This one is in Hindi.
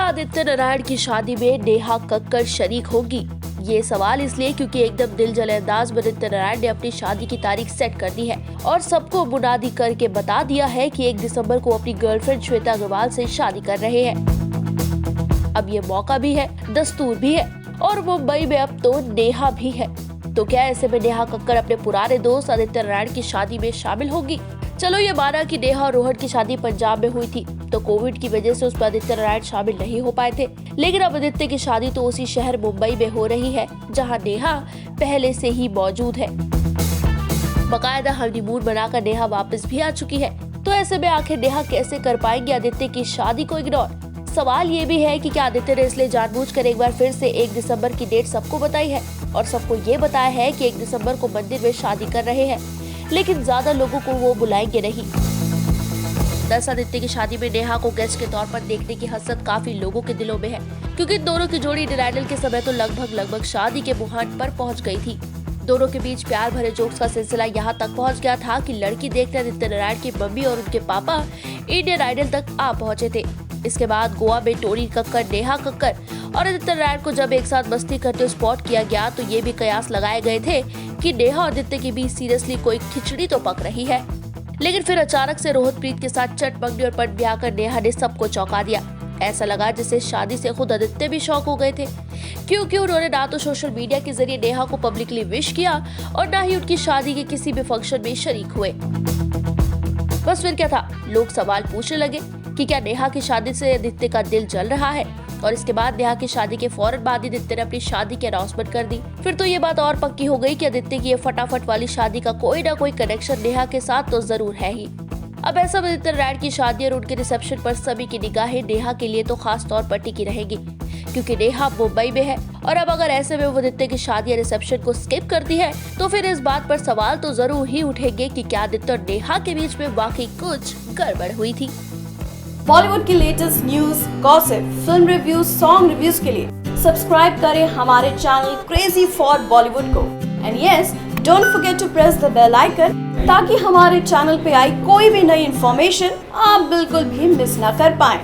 आदित्य नारायण की शादी में नेहा कक्कड़ शरीक होगी? ये सवाल इसलिए क्योंकि एकदम दिल जले अंदाज में आदित्य नारायण ने अपनी शादी की तारीख सेट कर दी है और सबको मुनादी करके बता दिया है कि 1 दिसंबर को अपनी गर्लफ्रेंड श्वेता अग्रवाल से शादी कर रहे हैं। अब ये मौका भी है, दस्तूर भी है और मुंबई में अब तो नेहा भी है। तो क्या ऐसे में नेहा कक्कड़ अपने पुराने दोस्त आदित्य नारायण की शादी में शामिल होगी? चलो ये माना कि नेहा और रोहन की शादी पंजाब में हुई थी तो कोविड की वजह से उस पर आदित्य नारायण शामिल नहीं हो पाए थे, लेकिन अब आदित्य की शादी तो उसी शहर मुंबई में हो रही है जहां नेहा पहले से ही मौजूद है। बकायदा हनीमून बनाकर नेहा वापस भी आ चुकी है। तो ऐसे में आखिर नेहा कैसे कर पाएंगे आदित्य की शादी को इग्नोर? सवाल ये भी है कि क्या आदित्य ने इसलिए जानबूझकर एक बार फिर से 1 दिसंबर की डेट सबको बताई है और सबको ये बताया है कि 1 दिसंबर को मंदिर में शादी कर रहे हैं, लेकिन ज्यादा लोगों को वो बुलाएंगे नहीं। दरअसल आदित्य की शादी में नेहा को गेस्ट के तौर पर देखने की हसरत काफी लोगों के दिलों में है, क्योंकि इन दोनों की जोड़ी डिराइडल के समय तो लगभग शादी के मुहान पर पहुंच गई थी। दोनों के बीच प्यार भरे जोक्स का सिलसिला यहाँ तक पहुंच गया था कि लड़की देखने आदित्य नारायण की मम्मी और उनके पापा इंडियन आइडल तक आ पहुंचे थे। इसके बाद गोवा में टोनी कक्कड़, नेहा कक्कड़ और आदित्य नारायण को जब एक साथ मस्ती करते स्पॉट किया गया तो ये भी कयास लगाए गए थे कि नेहा और आदित्य के बीच सीरियसली कोई खिचड़ी तो पक रही है। लेकिन फिर अचानक से रोहित प्रीत के साथ चट मंगनी और पट ब्याह कर नेहा ने सबको चौंका दिया। ऐसा लगा जैसे शादी से खुद आदित्य भी शॉक हो गए थे, क्योंकि उन्होंने ना तो सोशल मीडिया के जरिए नेहा को पब्लिकली विश किया और ना ही उनकी शादी के किसी भी फंक्शन में शरीक हुए। बस फिर क्या था, लोग सवाल पूछने लगे कि क्या नेहा की शादी से आदित्य का दिल जल रहा है? और इसके बाद नेहा की शादी के फौरन बाद ही आदित्य ने अपनी शादी की अनाउंसमेंट कर दी। फिर तो ये बात और पक्की हो गई कि आदित्य की ये फटाफट वाली शादी का कोई ना कोई कनेक्शन नेहा के साथ तो जरूर है ही। अब ऐसा आदित्य नारायण की शादी और उनके रिसेप्शन पर सभी की निगाहें नेहा के लिए तो खास तौर पर टिकी रहेगी, क्योंकि नेहा मुंबई में है। और अब अगर ऐसे में वो आदित्य की शादी या रिसेप्शन को स्किप करती है तो फिर इस बात पर सवाल तो जरूर ही उठेंगे कि क्या आदित्य और नेहा के बीच में वाकई कुछ गड़बड़ हुई थी। बॉलीवुड की latest news, gossip, film reviews, song reviews के लिए सब्सक्राइब करें हमारे चैनल क्रेजी फॉर बॉलीवुड को। And yes, don't forget to press the bell icon ताकि हमारे चैनल पे आई कोई भी नई इन्फॉर्मेशन आप बिल्कुल भी मिस ना कर पाएं।